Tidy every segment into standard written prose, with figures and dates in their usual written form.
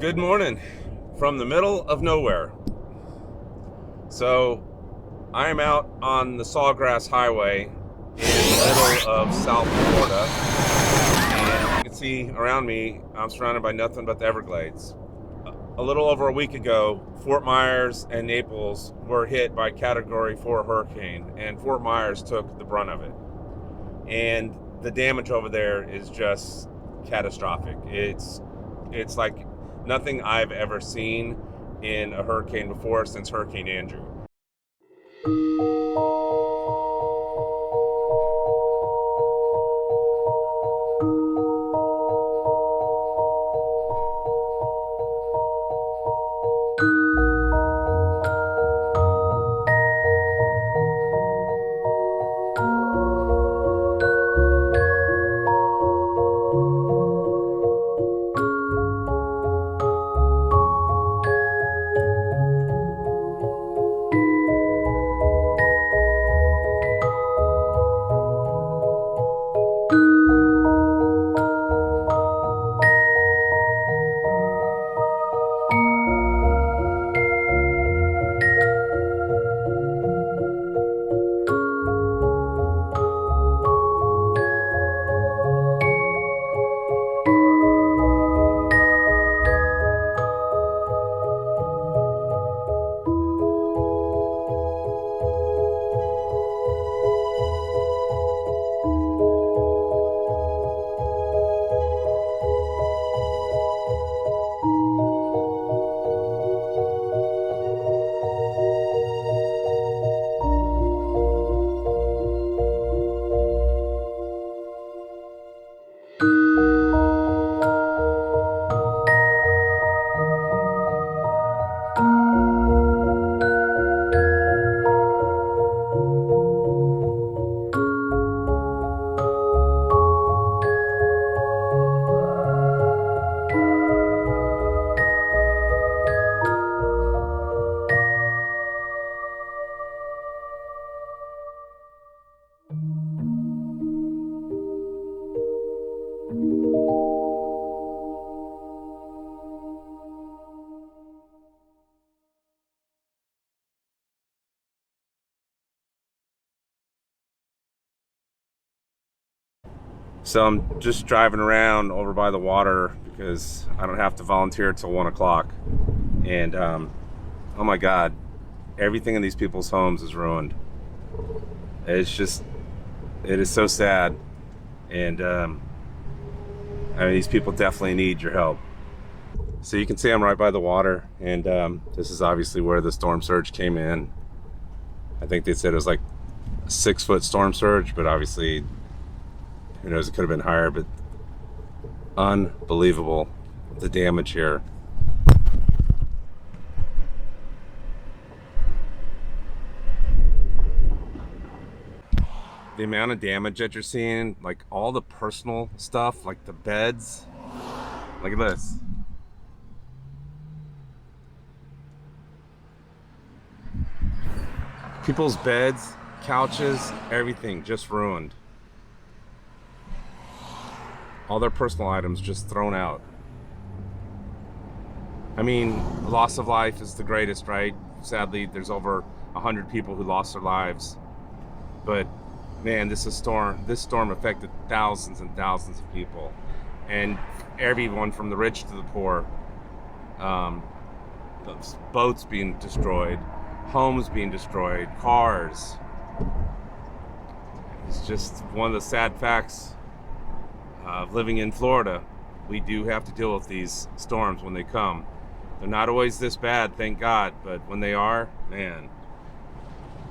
Good morning from the middle of nowhere. So I am out on the Sawgrass Highway in the middle of South Florida, and you can see around me I'm surrounded by nothing but the Everglades. A little over a week ago, Fort Myers and Naples were hit by Category 4 hurricane, and Fort Myers took the brunt of it. And the damage over there is just catastrophic. It's like nothing I've ever seen in a hurricane before since Hurricane Andrew. So I'm just driving around over by the water because I don't have to volunteer till 1 o'clock. And oh my God, everything in these people's homes is ruined. It is so sad. And I mean, these people definitely need your help. So you can see I'm right by the water, and this is obviously where the storm surge came in. I think they said it was like a 6-foot storm surge, but obviously who knows, it could have been higher. But unbelievable, the damage here. The amount of damage that you're seeing, like all the personal stuff, like the beds. Look at this. People's beds, couches, everything just ruined. All their personal items just thrown out. I mean, loss of life is the greatest, right? Sadly, there's over 100 people who lost their lives. But man, this storm affected thousands and thousands of people, and everyone from the rich to the poor. Boats being destroyed, homes being destroyed, cars. It's just one of the sad facts of living in Florida. We do have to deal with these storms when they come. They're not always this bad, thank God, but when they are, man,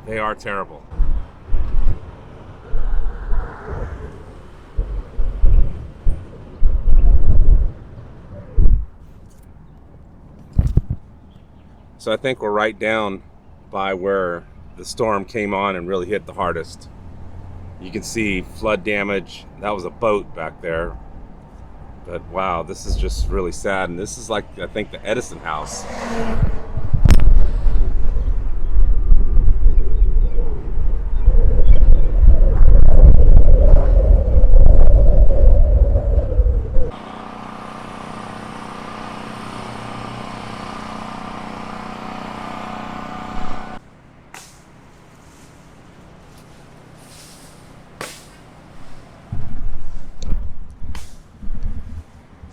they are terrible. So I think we're right down by where the storm came on and really hit the hardest. You can see flood damage. That was a boat back there. But wow, this is just really sad. And this is like, I think, the Edison house.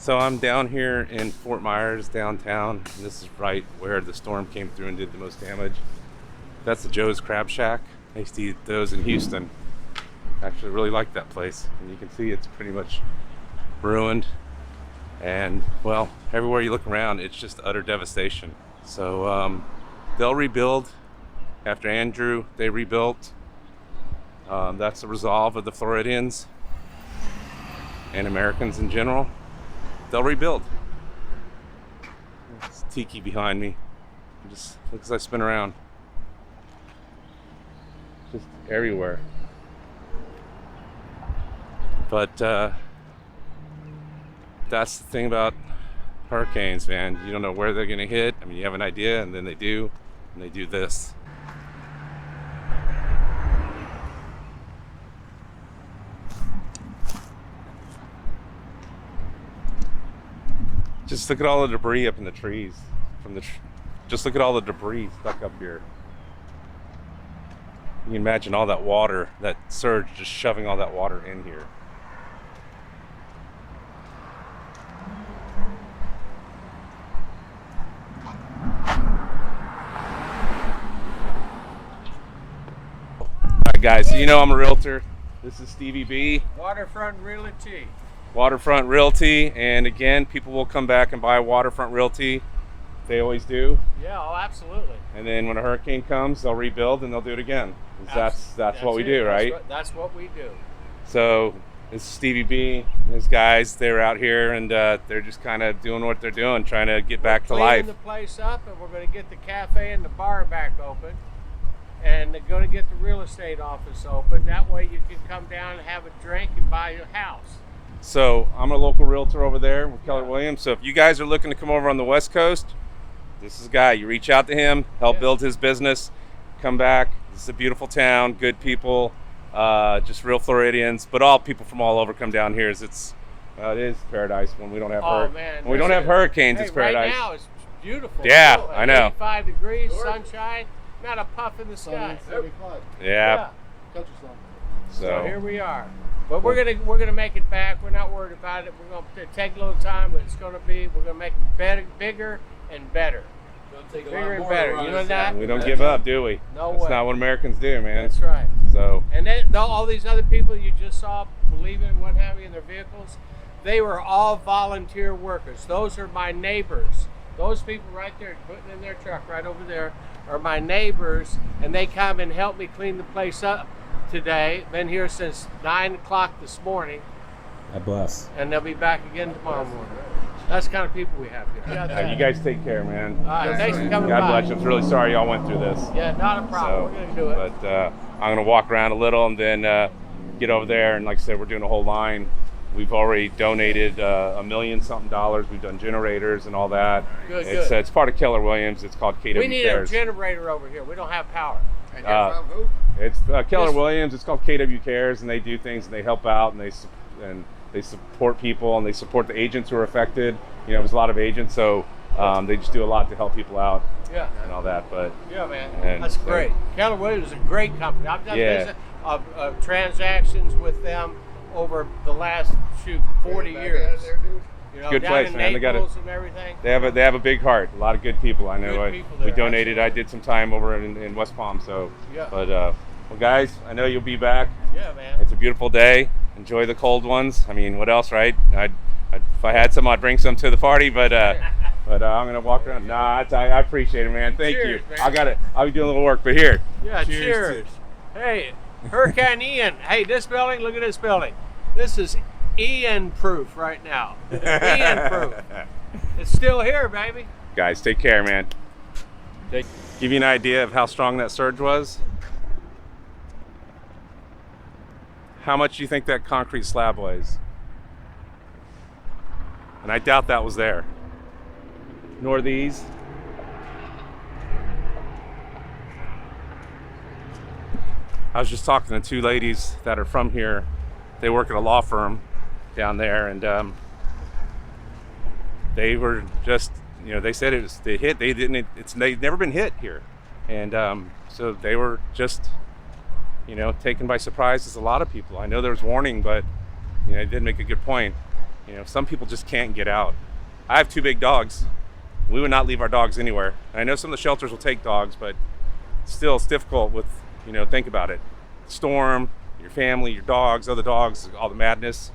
So I'm down here in Fort Myers, downtown, and this is right where the storm came through and did the most damage. That's the Joe's Crab Shack. I used to eat those in Houston. Actually really like that place. And you can see it's pretty much ruined. And, well, everywhere you look around, it's just utter devastation. So they'll rebuild. After Andrew, they rebuilt. That's the resolve of the Floridians and Americans in general. They'll rebuild. It's tiki behind me. Just look as I spin around. Just everywhere. But that's the thing about hurricanes, man. You don't know where they're gonna hit. I mean, you have an idea, and then they do, and they do this. Just look at all the debris up in the trees. Just look at all the debris stuck up here. You can imagine all that water, that surge just shoving all that water in here. Alright guys, so you know I'm a realtor. This is Stevie B. Waterfront Realty. Waterfront Realty, and again, people will come back and buy Waterfront Realty. They always do. Yeah, oh, absolutely. And then when a hurricane comes, they'll rebuild and they'll do it again. That's what we do, right? That's what we do. So this is Stevie B and his guys. They're out here and they're just kind of doing what they're doing, trying to get back to life. Cleaning the place up, and we're going to get the cafe and the bar back open. And they're going to get the real estate office open. That way you can come down and have a drink and buy your house. So I'm a local realtor over there with Keller Williams. So if you guys are looking to come over on the West Coast, this is a guy. You reach out to him, help build his business, come back. This is a beautiful town, good people, just real Floridians, but all people from all over come down here. It is paradise when we don't have when we don't have hurricanes. It's paradise. Right now it's beautiful. Yeah, I know. 85 degrees, sunshine, not a puff in the sky. Yeah. So here we are. But we're gonna make it back. We're not worried about it. We're gonna take a little time, but we're gonna make it better, bigger and better. Bigger and better. You know that? We don't give up, do we? No way. That's not what Americans do, man. That's right. So. And then all these other people you just saw leaving, what have you, in their vehicles, they were all volunteer workers. Those are my neighbors. Those people right there, putting in their truck right over there, are my neighbors, and they come and help me clean the place up today. Been here since 9 o'clock this morning. God bless. And they'll be back again tomorrow morning. That's the kind of people we have here. You guys take care, man. All right, thanks for coming God by. bless you. I'm really sorry y'all went through this. Yeah, not a problem. We're going to do it. But I'm going to walk around a little and then get over there. And like I said, we're doing a whole line. We've already donated $1 million something. We've done generators and all that. Good. It's part of Keller Williams. It's called KW We need Cares. a generator over here. We don't have power. It's Keller Williams. It's called KW Cares, and they do things and they help out and they support people and they support the agents who are affected. You know, there's a lot of agents, so they just do a lot to help people out. Yeah. And all that, but yeah, man, that's great. Keller Williams is a great company. I've done business of transactions with them over the last 40 years. You know, good down place, in man. Naples and everything. They have a big heart. A lot of good people. I know. We donated. Absolutely. I did some time over in West Palm. So, yeah. But well, guys, I know you'll be back. Yeah, man. It's a beautiful day. Enjoy the cold ones. I mean, what else, right? If I had some, I'd bring some to the party. But I'm gonna walk around. Nah, I appreciate it, man. Thank you. Man. I'll be doing a little work, but here. Yeah, cheers. Hey, Hurricane Ian. Hey, this building. Look at this building. This is Ian proof right now. Ian proof. It's still here, baby. Guys, take care, man. Give you an idea of how strong that surge was. How much do you think that concrete slab weighs? And I doubt that was there. Nor these. I was just talking to two ladies that are from here. They work at a law firm down there, and they were just, you know, they said they'd never been hit here, and so they were just, you know, taken by surprise, as a lot of people. I know there was warning, but you know, they did make a good point. You know, some people just can't get out. I have 2 big dogs. We would not leave our dogs anywhere. And I know some of the shelters will take dogs, but still it's difficult with, you know, think about it. Storm, your family, your dogs, other dogs, all the madness.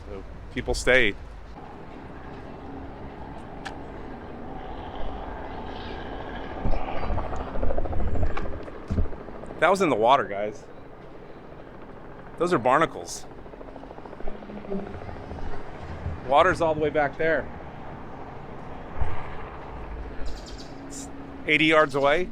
So people stay. That was in the water, guys. Those are barnacles. Water's all the way back there. It's 80 yards away.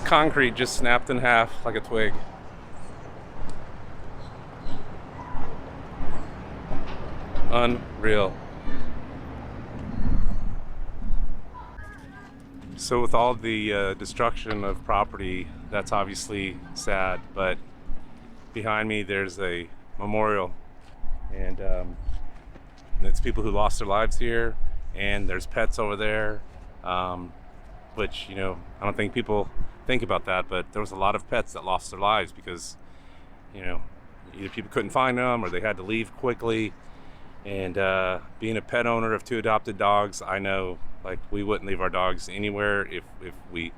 Concrete just snapped in half like a twig. Unreal. So with all the destruction of property, that's obviously sad, but behind me there's a memorial, and it's people who lost their lives here, and there's pets over there, which, you know, I don't think people think about that, but there was a lot of pets that lost their lives because, you know, either people couldn't find them or they had to leave quickly. And being a pet owner of 2 adopted dogs, I know, like, we wouldn't leave our dogs anywhere if we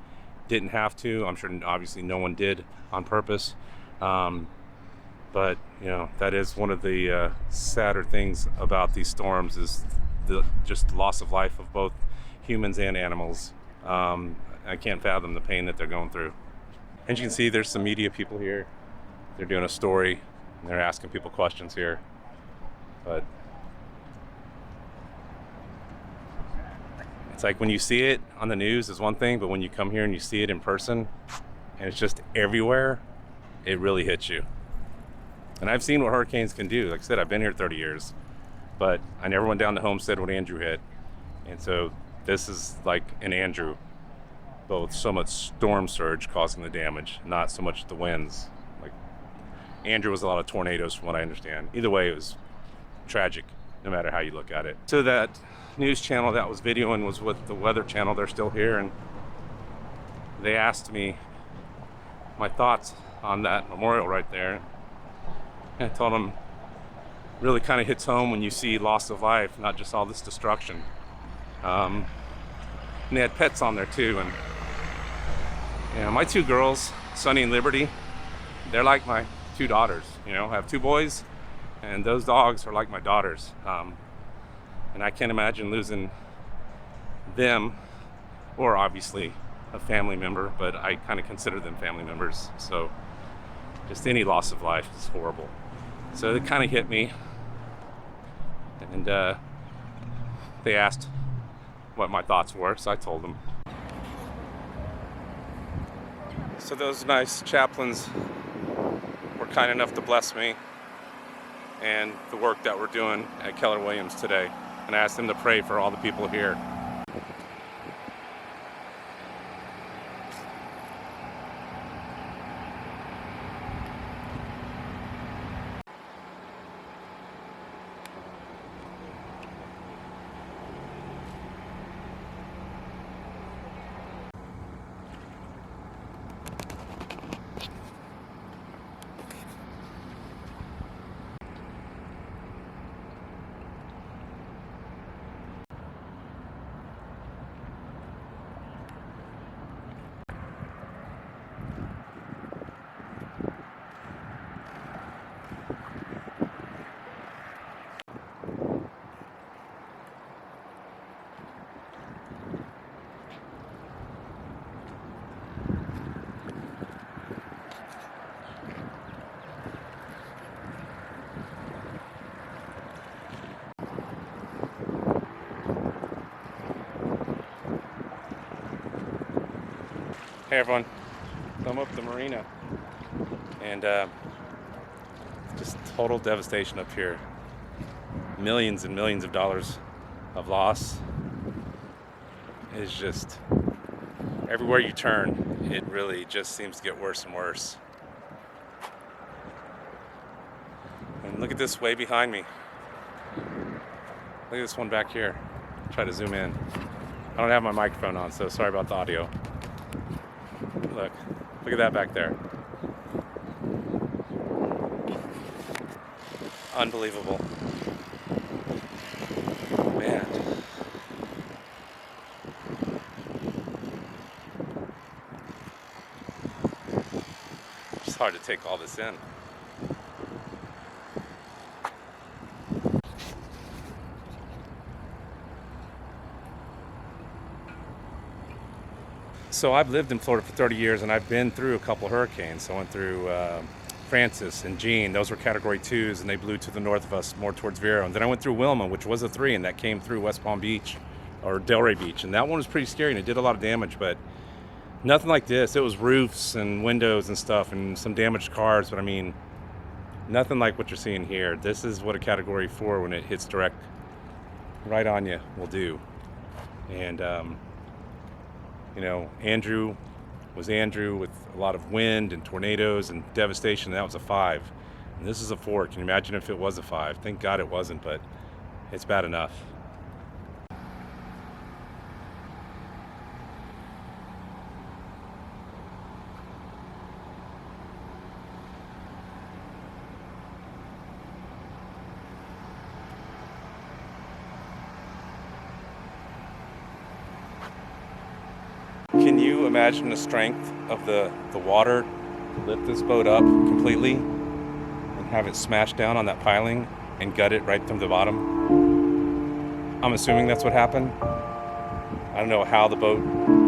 didn't have to. I'm sure obviously no one did on purpose, but you know, that is one of the sadder things about these storms, is the just loss of life of both humans and animals. I can't fathom the pain that they're going through. As you can see, there's some media people here. They're doing a story and they're asking people questions here. But it's like when you see it on the news is one thing, but when you come here and you see it in person and it's just everywhere, it really hits you. And I've seen what hurricanes can do. Like I said, I've been here 30 years, but I never went down to Homestead when Andrew hit. And so this is like an Andrew, but with so much storm surge causing the damage, not so much the winds. Like Andrew was a lot of tornadoes from what I understand. Either way, it was tragic, no matter how you look at it. So that news channel that was videoing was with the Weather Channel. They're still here, and they asked me my thoughts on that memorial right there. And I told them, really kind of hits home when you see loss of life, not just all this destruction. And they had pets on there too, and you know, my 2 girls, Sunny and Liberty, they're like my 2 daughters. You know, I have 2 boys, and those dogs are like my daughters. And I can't imagine losing them, or obviously a family member, but I kind of consider them family members. So just any loss of life is horrible. So it kind of hit me, and they asked what my thoughts were, so I told them. So those nice chaplains were kind enough to bless me and the work that we're doing at Keller Williams today, and I asked them to pray for all the people here. Hey everyone, so I'm up at the marina, and just total devastation up here. Millions and millions of dollars of loss. It's just, everywhere you turn, it really just seems to get worse and worse. And look at this way behind me. Look at this one back here. Try to zoom in. I don't have my microphone on, so sorry about the audio. Look at that back there. Unbelievable. Man. It's hard to take all this in. So I've lived in Florida for 30 years, and I've been through a couple hurricanes. I went through Francis and Jean. Those were Category 2s, and they blew to the north of us, more towards Vero. And then I went through Wilma, which was a 3, and that came through West Palm Beach, or Delray Beach. And that one was pretty scary, and it did a lot of damage, but nothing like this. It was roofs and windows and stuff, and some damaged cars, but I mean, nothing like what you're seeing here. This is what a Category 4, when it hits direct right on you, will do. And you know, Andrew was Andrew with a lot of wind and tornadoes and devastation. That was a 5. And this is a 4. Can you imagine if it was a 5? Thank God it wasn't, but it's bad enough. Can you imagine the strength of the water to lift this boat up completely and have it smash down on that piling and gut it right from the bottom? I'm assuming that's what happened. I don't know how the boat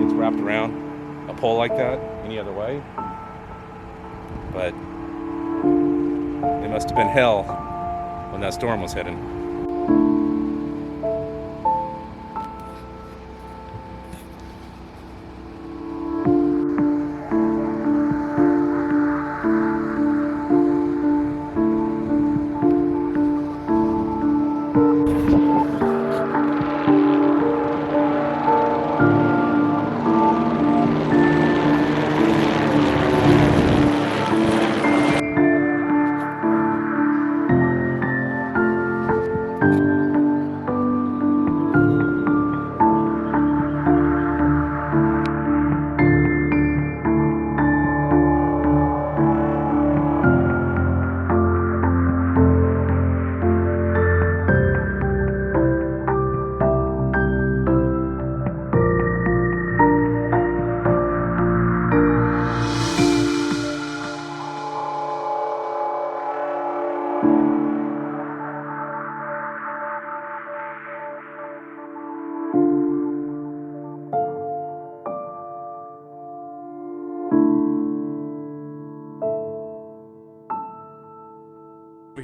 gets wrapped around a pole like that any other way, but it must have been hell when that storm was hitting.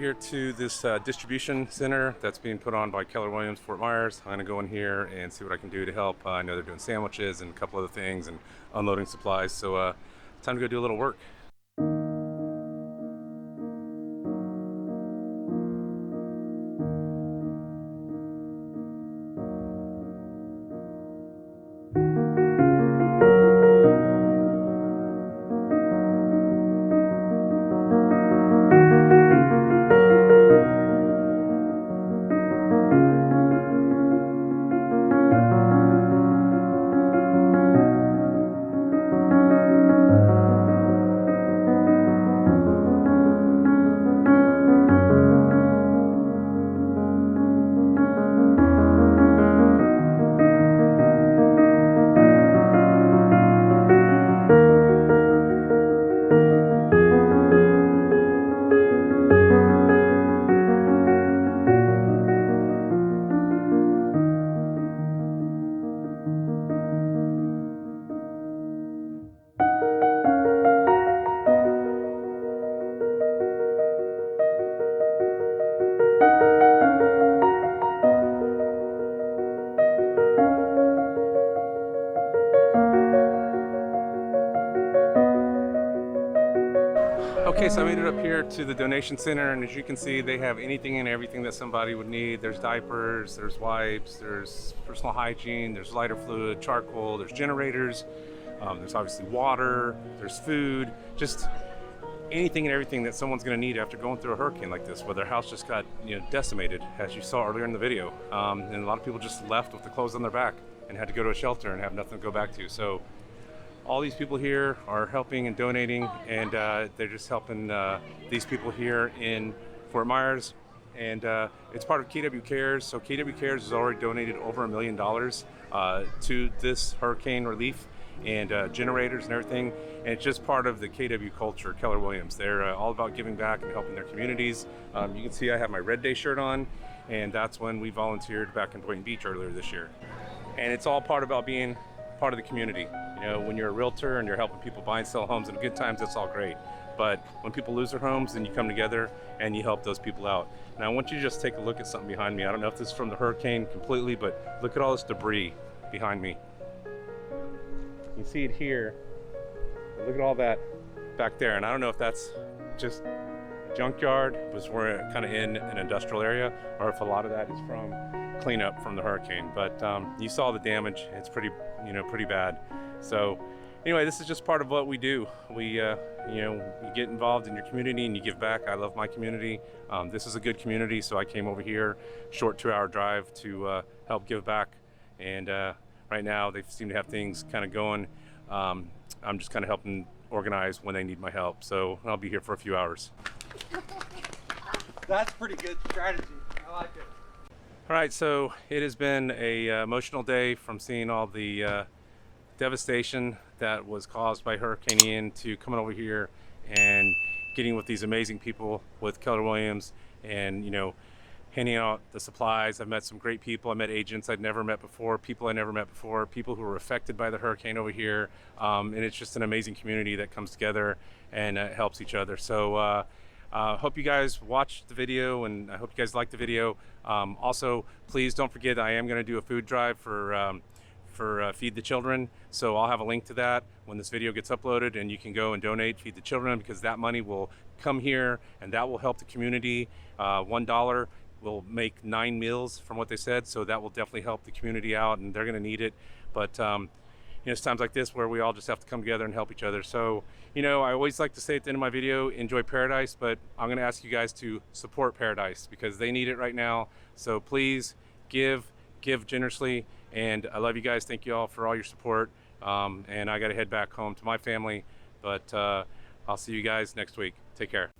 here to this distribution center that's being put on by Keller Williams, Fort Myers. I'm gonna go in here and see what I can do to help. I know they're doing sandwiches and a couple other things and unloading supplies. So time to go do a little work. Okay, so I made it up here to the donation center, and as you can see, they have anything and everything that somebody would need. There's diapers, there's wipes, there's personal hygiene, there's lighter fluid, charcoal, there's generators, there's obviously water, there's food, just anything and everything that someone's gonna need after going through a hurricane like this, where their house just got decimated, as you saw earlier in the video. And a lot of people just left with the clothes on their back and had to go to a shelter and have nothing to go back to. So all these people here are helping and donating, and they're just helping these people here in Fort Myers. And it's part of KW Cares. So KW Cares has already donated over $1 million to this hurricane relief and generators and everything. And it's just part of the KW culture, Keller Williams. They're all about giving back and helping their communities. You can see I have my Red Day shirt on, and that's when we volunteered back in Boynton Beach earlier this year. And it's all part about being part of the community. You know, when you're a realtor and you're helping people buy and sell homes in good times, that's all great. But when people lose their homes, then you come together and you help those people out. Now I want you to just take a look at something behind me. I don't know if this is from the hurricane completely, but look at all this debris behind me. You can see it here. But look at all that back there. And I don't know if that's just a junkyard, because we're kind of in an industrial area, or if a lot of that is from cleanup from the hurricane. But you saw the damage. It's pretty bad. So anyway, this is just part of what we do. We you get involved in your community and you give back. I love my community. This is a good community, so I came over here, short 2-hour drive, to help give back. And right now they seem to have things kind of going. I'm just kind of helping organize when they need my help. So I'll be here for a few hours. That's pretty good strategy. I like it. All right, so it has been a emotional day, from seeing all the devastation that was caused by Hurricane Ian to coming over here and getting with these amazing people with Keller Williams, and handing out the supplies. I've met some great people. I met agents I'd never met before, people I never met before, people who were affected by the hurricane over here, and it's just an amazing community that comes together and helps each other. So hope you guys watched the video, and I hope you guys liked the video. Also, please don't forget, I am going to do a food drive for Feed the Children. So I'll have a link to that when this video gets uploaded, and you can go and donate Feed the Children, because that money will come here and that will help the community. $1 will make 9 meals from what they said. So that will definitely help the community out, and they're going to need it. But it's times like this where we all just have to come together and help each other. So, I always like to say at the end of my video, enjoy paradise, but I'm going to ask you guys to support paradise, because they need it right now. So please give generously. And I love you guys. Thank you all for all your support. And I got to head back home to my family, but I'll see you guys next week. Take care.